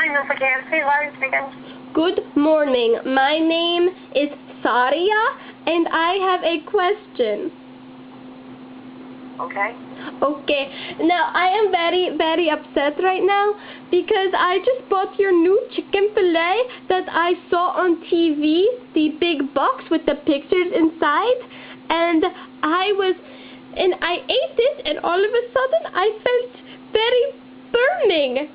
morning, this is KFC. Larry speaking. Good morning. My name is Saria, and I have a question. Okay. Okay. Now, I am very, very upset right now because I just bought your new chicken fillet that I saw on TV, the big box with the pictures inside, and I ate it, and all of a sudden I felt very burning.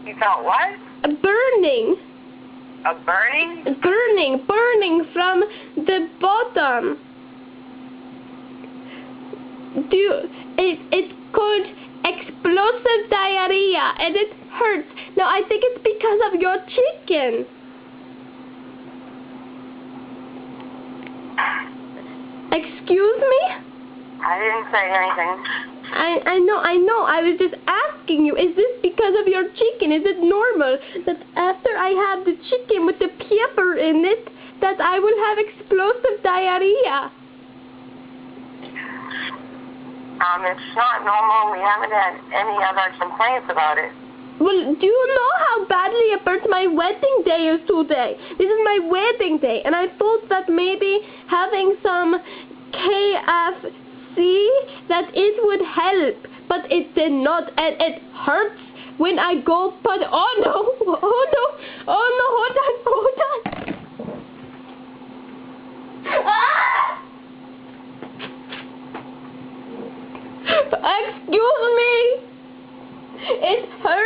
You felt what? A burning. A burning? Burning from the bottom. It's called explosive diarrhea, and it hurts. Now, I think it's because of your chicken. Excuse me? I didn't say anything. I know. I was just asking you, is this because of your chicken? Is it normal that after I have the chicken with the pepper in it, that I will have explosive diarrhea? It's not normal. We haven't had any other complaints about it. Well, do you know how badly it hurt? My wedding day is today. This is my wedding day, and I thought that maybe having some KFC, that it would help, but it did not, and it hurts when I go, but oh no, hold on. Ah! Excuse me, it hurts.